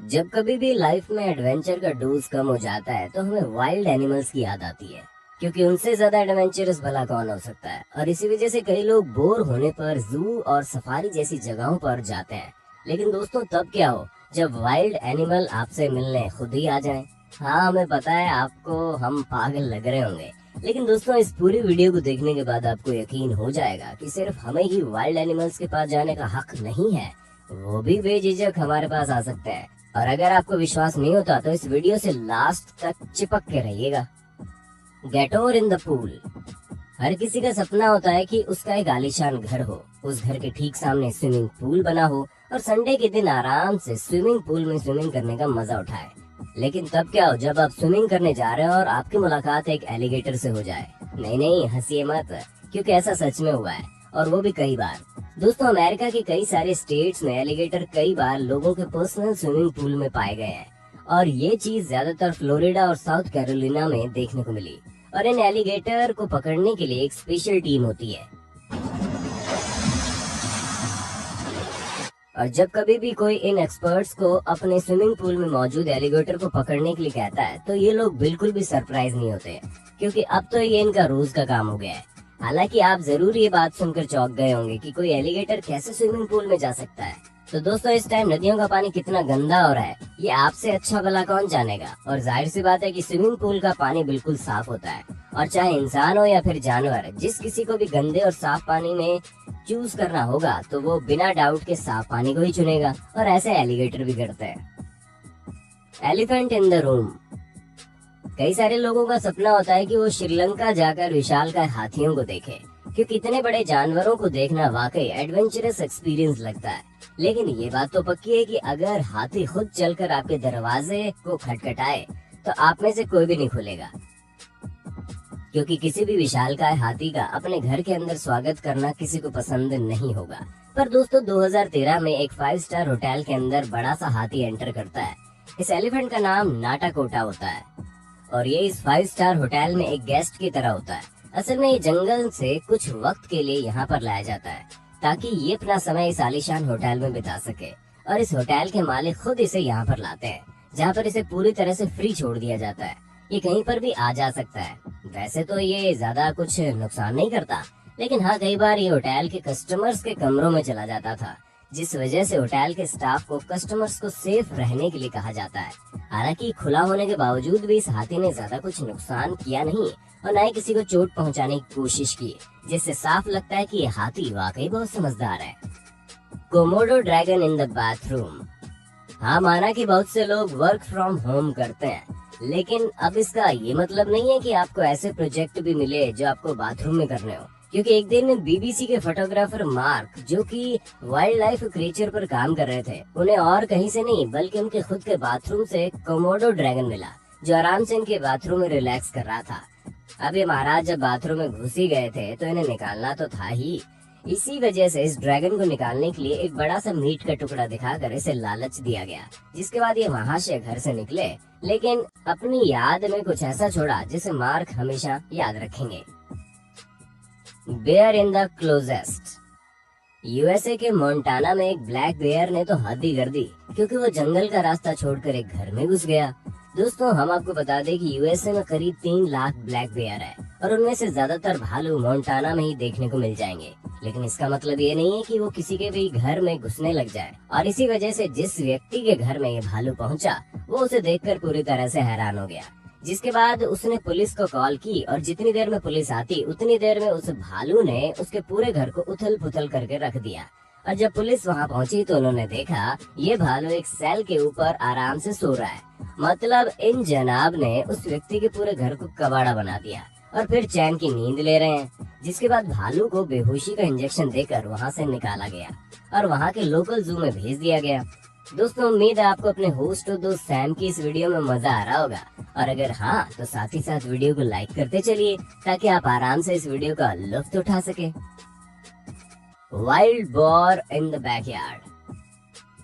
जब कभी भी लाइफ में एडवेंचर का डोज कम हो जाता है तो हमें वाइल्ड एनिमल्स की याद आती है, क्योंकि उनसे ज्यादा एडवेंचरस भला कौन हो सकता है। और इसी वजह से कई लोग बोर होने पर जू और सफारी जैसी जगहों पर जाते हैं। लेकिन दोस्तों, तब क्या हो जब वाइल्ड एनिमल आपसे मिलने खुद ही आ जाएं। हाँ, हमें पता है आपको हम पागल लग रहे होंगे, लेकिन दोस्तों, इस पूरी वीडियो को देखने के बाद आपको यकीन हो जाएगा कि सिर्फ हमें ही वाइल्ड एनिमल्स के पास जाने का हक नहीं है, वो भी बेझिझक हमारे पास आ सकते हैं। और अगर आपको विश्वास नहीं होता तो इस वीडियो से लास्ट तक चिपक के रहिएगा। Get over in the pool. हर किसी का सपना होता है कि उसका एक आलीशान घर हो, उस घर के ठीक सामने स्विमिंग पूल बना हो और संडे के दिन आराम से स्विमिंग पूल में स्विमिंग करने का मजा उठाए। लेकिन तब क्या हो जब आप स्विमिंग करने जा रहे हो और आपकी मुलाकात एक एलिगेटर से हो जाए। नहीं नहीं, हंसिए मत, क्योंकि ऐसा सच में हुआ है, और वो भी कई बार। दोस्तों, अमेरिका के कई सारे स्टेट्स में एलिगेटर कई बार लोगों के पर्सनल स्विमिंग पूल में पाए गए हैं, और ये चीज ज्यादातर फ्लोरिडा और साउथ कैरोलिना में देखने को मिली। और इन एलिगेटर को पकड़ने के लिए एक स्पेशल टीम होती है। और जब कभी भी कोई इन एक्सपर्ट्स को अपने स्विमिंग पूल में मौजूद एलिगेटर को पकड़ने के लिए कहता है तो ये लोग बिल्कुल भी सरप्राइज नहीं होते, क्योंकि अब तो ये इनका रोज का काम हो गया है। हालांकि आप जरूर ये बात सुनकर चौंक गए होंगे कि कोई एलिगेटर कैसे स्विमिंग पूल में जा सकता है। तो दोस्तों, इस टाइम नदियों का पानी कितना गंदा हो रहा है ये आपसे अच्छा भला कौन जानेगा। और जाहिर सी बात है कि स्विमिंग पूल का पानी बिल्कुल साफ होता है, और चाहे इंसान हो या फिर जानवर, जिस किसी को भी गंदे और साफ पानी में चूज करना होगा तो वो बिना डाउट के साफ पानी को ही चुनेगा। और ऐसे एलिगेटर भी करते हैं। Elephant in the room. कई सारे लोगों का सपना होता है कि वो श्रीलंका जाकर विशालकाय हाथियों को देखें, क्योंकि इतने बड़े जानवरों को देखना वाकई एडवेंचरस एक्सपीरियंस लगता है। लेकिन ये बात तो पक्की है कि अगर हाथी खुद चलकर आपके दरवाजे को खटखटाए तो आप में से कोई भी नहीं खुलेगा, क्योंकि किसी भी विशालकाय हाथी का अपने घर के अंदर स्वागत करना किसी को पसंद नहीं होगा। पर दोस्तों, 2013 में एक 5 स्टार होटल के अंदर बड़ा सा हाथी एंटर करता है। इस एलिफेंट का नाम नाटाकोटा होता है, और ये इस 5 स्टार होटल में एक गेस्ट की तरह होता है। असल में ये जंगल से कुछ वक्त के लिए यहाँ पर लाया जाता है, ताकि ये अपना समय इस आलीशान होटल में बिता सके। और इस होटल के मालिक खुद इसे यहाँ पर लाते हैं, जहाँ पर इसे पूरी तरह से फ्री छोड़ दिया जाता है। ये कहीं पर भी आ जा सकता है। वैसे तो ये ज्यादा कुछ नुकसान नहीं करता, लेकिन हाँ, कई बार ये होटल के कस्टमर्स के कमरों में चला जाता था, जिस वजह से होटल के स्टाफ को कस्टमर्स को सेफ रहने के लिए कहा जाता है। हालांकि खुला होने के बावजूद भी इस हाथी ने ज्यादा कुछ नुकसान किया नहीं, और न ही किसी को चोट पहुंचाने की कोशिश की, जिससे साफ लगता है कि ये हाथी वाकई बहुत समझदार है। Komodo dragon in the bathroom. हाँ, माना कि बहुत से लोग वर्क फ्रॉम होम करते हैं, लेकिन अब इसका ये मतलब नहीं है कि आपको ऐसे प्रोजेक्ट भी मिले जो आपको बाथरूम में करने हो। क्योंकि एक दिन बीबीसी के फोटोग्राफर मार्क, जो कि वाइल्ड लाइफ क्रिएचर पर काम कर रहे थे, उन्हें और कहीं से नहीं बल्कि उनके खुद के बाथरूम से कोमोडो ड्रैगन मिला, जो आराम से इनके बाथरूम में रिलैक्स कर रहा था। अब ये महाराज जब बाथरूम में घुस ही गए थे तो इन्हें निकालना तो था ही। इसी वजह से इस ड्रैगन को निकालने के लिए एक बड़ा सा मीट का टुकड़ा दिखाकर इसे लालच दिया गया, जिसके बाद ये महाशय घर से निकले, लेकिन अपनी याद में कुछ ऐसा छोड़ा जिसे मार्क हमेशा याद रखेंगे। Bear in the closest. USA के मोंटाना में एक ब्लैक बेयर ने तो हद ही कर दी, क्योंकि वो जंगल का रास्ता छोड़कर एक घर में घुस गया। दोस्तों, हम आपको बता दें कि यूएसए में करीब 3 लाख ब्लैक बेयर है, और उनमें से ज्यादातर भालू मोंटाना में ही देखने को मिल जाएंगे। लेकिन इसका मतलब ये नहीं है कि वो किसी के भी घर में घुसने लग जाए, और इसी वजह से जिस व्यक्ति के घर में ये भालू पहुंचा वो उसे देखकर पूरी तरह से हैरान हो गया। जिसके बाद उसने पुलिस को कॉल की, और जितनी देर में पुलिस आती उतनी देर में उस भालू ने उसके पूरे घर को उथल पुथल करके रख दिया। और जब पुलिस वहां पहुंची तो उन्होंने देखा ये भालू एक सेल के ऊपर आराम से सो रहा है। मतलब इन जनाब ने उस व्यक्ति के पूरे घर को कबाड़ा बना दिया, और फिर चैन की नींद ले रहे हैं। जिसके बाद भालू को बेहोशी का इंजेक्शन देकर वहां से निकाला गया और वहां के लोकल जू में भेज दिया गया। दोस्तों, उम्मीद है आपको अपने होस्ट और दोस्त सैम की इस वीडियो में मजा आ रहा होगा, और अगर हाँ तो साथ ही साथ वीडियो को लाइक करते चलिए, ताकि आप आराम से इस वीडियो का लुत्फ उठा सके। Wild boar in the backyard.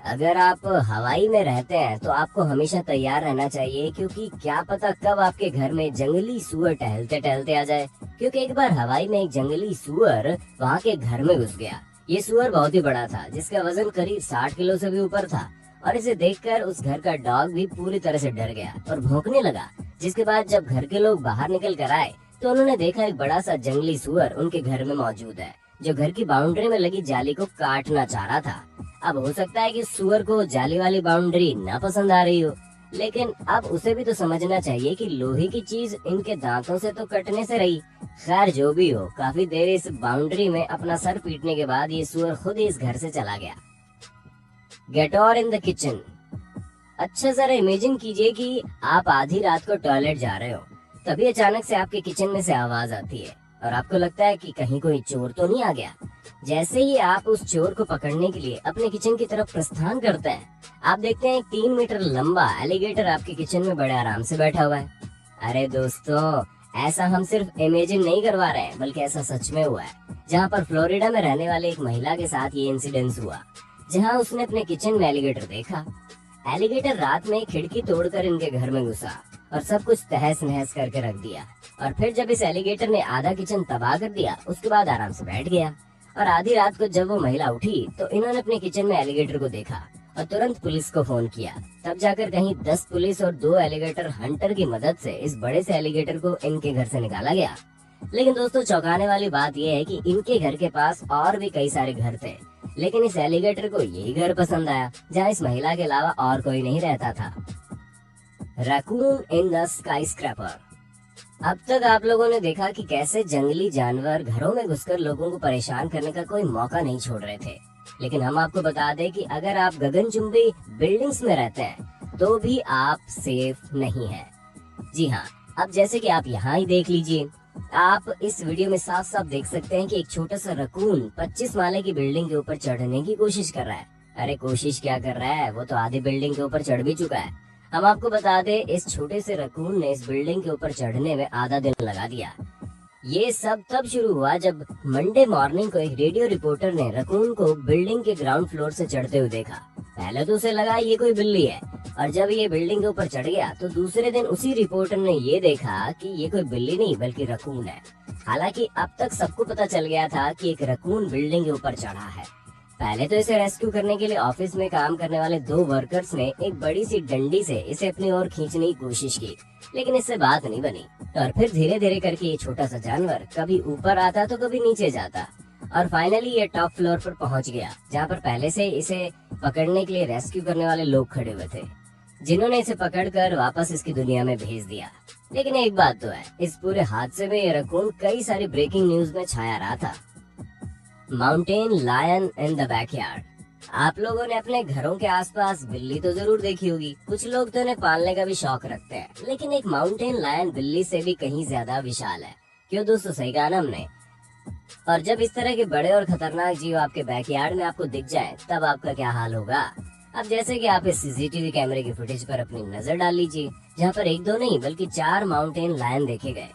अगर आप हवाई में रहते हैं तो आपको हमेशा तैयार रहना चाहिए, क्योंकि क्या पता कब आपके घर में जंगली सुअर टहलते टहलते आ जाए। क्योंकि एक बार हवाई में एक जंगली सुअर वहाँ के घर में घुस गया। ये सुअर बहुत ही बड़ा था, जिसका वजन करीब 60 किलो से भी ऊपर था, और इसे देखकर उस घर का डॉग भी पूरी तरह से डर गया और भौंकने लगा। जिसके बाद जब घर के लोग बाहर निकल कर आए तो उन्होंने देखा एक बड़ा सा जंगली सुअर उनके घर में मौजूद है, जो घर की बाउंड्री में लगी जाली को काटना चाह रहा था। अब हो सकता है कि सुअर को जाली वाली बाउंड्री ना पसंद आ रही हो, लेकिन अब उसे भी तो समझना चाहिए कि लोहे की चीज इनके दांतों से तो कटने से रही। खैर जो भी हो, काफी देर इस बाउंड्री में अपना सर पीटने के बाद ये सुअर खुद ही इस घर से चला गया। गेट और इन द किचन। अच्छा जरा इमेजिन कीजिए कि आप आधी रात को टॉयलेट जा रहे हो, तभी अचानक से आपके किचन में से आवाज आती है और आपको लगता है कि कहीं कोई चोर तो नहीं आ गया। जैसे ही आप उस चोर को पकड़ने के लिए अपने किचन की तरफ प्रस्थान करते हैं, आप देखते हैं एक 3 मीटर लंबा एलिगेटर आपके किचन में बड़े आराम से बैठा हुआ है। अरे दोस्तों, ऐसा हम सिर्फ इमेजिन नहीं करवा रहे हैं, बल्कि ऐसा सच में हुआ है, जहाँ पर फ्लोरिडा में रहने वाले एक महिला के साथ ये इंसिडेंस हुआ, जहाँ उसने अपने किचन में एलिगेटर देखा। एलिगेटर रात में खिड़की तोड़कर इनके घर में घुसा और सब कुछ तहस नहस करके रख दिया। और फिर जब इस एलिगेटर ने आधा किचन तबाह कर दिया, उसके बाद आराम से बैठ गया। और आधी रात को जब वो महिला उठी तो इन्होंने अपने किचन में एलिगेटर को देखा और तुरंत पुलिस को फोन किया। तब जाकर कहीं 10 पुलिस और 2 एलिगेटर हंटर की मदद से इस बड़े से एलिगेटर को इनके घर से निकाला गया। लेकिन दोस्तों, चौंकाने वाली बात यह है कि इनके घर के पास और भी कई सारे घर थे, लेकिन इस एलिगेटर को यही घर पसंद आया जहाँ इस महिला के अलावा और कोई नहीं रहता था। Raccoon in the skyscraper. अब तक आप लोगों ने देखा कि कैसे जंगली जानवर घरों में घुसकर लोगों को परेशान करने का कोई मौका नहीं छोड़ रहे थे, लेकिन हम आपको बता दें कि अगर आप गगनचुंबी बिल्डिंग्स में रहते हैं तो भी आप सेफ नहीं हैं। जी हाँ, अब जैसे कि आप यहाँ ही देख लीजिए, आप इस वीडियो में साफ साफ देख सकते हैं कि एक छोटा सा रकून 25 माले की बिल्डिंग के ऊपर चढ़ने की कोशिश कर रहा है। अरे कोशिश क्या कर रहा है, वो तो आधी बिल्डिंग के ऊपर चढ़ भी चुका है। हम आपको बता दें, इस छोटे से रकून ने इस बिल्डिंग के ऊपर चढ़ने में आधा दिन लगा दिया। ये सब तब शुरू हुआ जब मंडे मॉर्निंग को एक रेडियो रिपोर्टर ने रकून को बिल्डिंग के ग्राउंड फ्लोर से चढ़ते हुए देखा। पहले तो उसे लगा ये कोई बिल्ली है, और जब ये बिल्डिंग के ऊपर चढ़ गया तो दूसरे दिन उसी रिपोर्टर ने ये देखा कि ये कोई बिल्ली नहीं बल्कि रकून है। हालांकि अब तक सबको पता चल गया था कि एक रकून बिल्डिंग के ऊपर चढ़ा है। पहले तो इसे रेस्क्यू करने के लिए ऑफिस में काम करने वाले 2 वर्कर्स ने एक बड़ी सी डंडी से इसे अपनी ओर खींचने की कोशिश की, लेकिन इससे बात नहीं बनी। और फिर धीरे धीरे करके ये छोटा सा जानवर कभी ऊपर आता तो कभी नीचे जाता, और फाइनली ये टॉप फ्लोर पर पहुंच गया, जहां पर पहले से इसे पकड़ने के लिए रेस्क्यू करने वाले लोग खड़े हुए थे, जिन्होंने इसे पकड़कर वापस इसकी दुनिया में भेज दिया। लेकिन एक बात तो है, इस पूरे हादसे में ये रकून कई सारी ब्रेकिंग न्यूज में छाया रहा था। Mountain lion in the backyard. आप लोगों ने अपने घरों के आसपास बिल्ली तो जरूर देखी होगी। कुछ लोग तो इन्हें पालने का भी शौक रखते हैं, लेकिन एक माउंटेन लायन बिल्ली से भी कहीं ज्यादा विशाल है। क्यों दोस्तों, सही कहा ना हमने। और जब इस तरह के बड़े और खतरनाक जीव आपके बैकयार्ड में आपको दिख जाए, तब आपका क्या हाल होगा। अब जैसे कि आप इस सीसीटीवी कैमरे की फुटेज पर अपनी नजर डाल लीजिए, जहाँ पर 1-2 नहीं बल्कि 4 माउंटेन लायन देखे गए।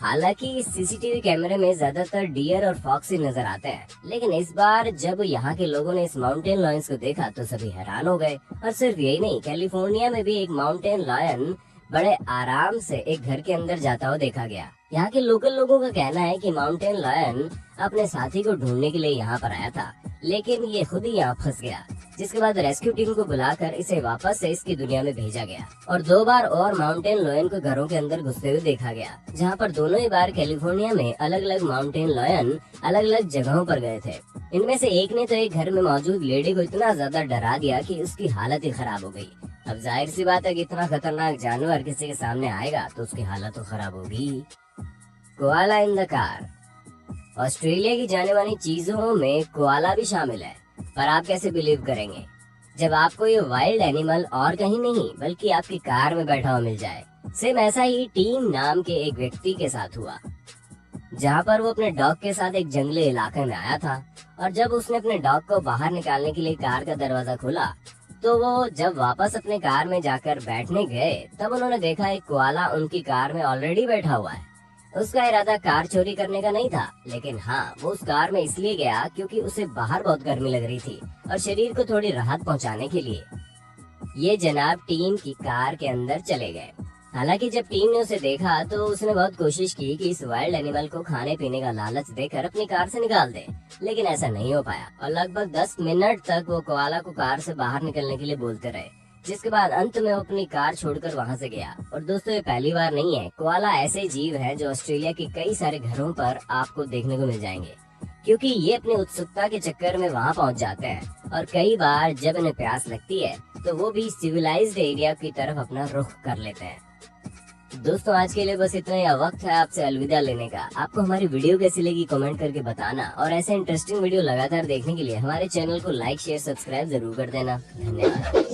हालांकि इस सीसीटीवी कैमरे में ज्यादातर डियर और फॉक्स ही नजर आते हैं, लेकिन इस बार जब यहाँ के लोगों ने इस माउंटेन लायंस को देखा तो सभी हैरान हो गए। और सिर्फ यही नहीं, कैलिफोर्निया में भी एक माउंटेन लायन बड़े आराम से एक घर के अंदर जाता हुआ देखा गया। यहाँ के लोकल लोगों का कहना है कि माउंटेन लायन अपने साथी को ढूंढने के लिए यहाँ पर आया था, लेकिन ये खुद ही यहाँ फंस गया, जिसके बाद रेस्क्यू टीम को बुलाकर इसे वापस से इसकी दुनिया में भेजा गया। और 2 बार और माउंटेन लायन को घरों के अंदर घुसते हुए देखा गया, जहाँ पर दोनों ही बार कैलिफोर्निया में अलग अलग माउंटेन लायन अलग अलग जगहों पर गए थे। इनमें से एक ने तो एक घर में मौजूद लेडी को इतना ज्यादा डरा दिया कि उसकी हालत ही खराब हो गई। अब जाहिर सी बात है कि इतना खतरनाक जानवर किसी के सामने आएगा तो उसकी हालत तो खराब होगी। Koala in the car. Australia की जाने वाली चीजों में कोआला भी शामिल है, पर आप कैसे बिलीव करेंगे जब आपको ये वाइल्ड एनिमल और कहीं नहीं बल्कि आपकी कार में बैठा हुआ मिल जाए। सेम ऐसा ही टीम नाम के एक व्यक्ति के साथ हुआ, जहाँ पर वो अपने डॉग के साथ एक जंगली इलाके में आया था, और जब उसने अपने डॉग को बाहर निकालने के लिए कार का दरवाजा खोला तो वो जब वापस अपने कार में जाकर बैठने गए तब उन्होंने देखा एक कोआला उनकी कार में ऑलरेडी बैठा हुआ है। उसका इरादा कार चोरी करने का नहीं था, लेकिन हाँ, वो उस कार में इसलिए गया क्योंकि उसे बाहर बहुत गर्मी लग रही थी और शरीर को थोड़ी राहत पहुंचाने के लिए ये जनाब टीम की कार के अंदर चले गए। हालांकि जब टीम ने उसे देखा तो उसने बहुत कोशिश की कि इस वाइल्ड एनिमल को खाने पीने का लालच देकर अपनी कार से निकाल दे, लेकिन ऐसा नहीं हो पाया और लगभग 10 मिनट तक वो कोआला को कार से बाहर निकलने के लिए बोलते रहे, जिसके बाद अंत में वो अपनी कार छोड़कर वहां से गया। और दोस्तों, ये पहली बार नहीं है, कोआला ऐसे जीव हैं जो ऑस्ट्रेलिया के कई सारे घरों पर आपको देखने को मिल जाएंगे, क्योंकि ये अपनी उत्सुकता के चक्कर में वहां पहुंच जाते हैं और कई बार जब इन्हें प्यास लगती है तो वो भी सिविलाइज्ड एरिया की तरफ अपना रुख कर लेते हैं। दोस्तों, आज के लिए बस इतना ही। अब वक्त है आपसे अलविदा लेने का। आपको हमारी वीडियो कैसी लगी कमेंट करके बताना, और ऐसे इंटरेस्टिंग वीडियो लगातार देखने के लिए हमारे चैनल को लाइक शेयर सब्सक्राइब जरूर कर देना। धन्यवाद।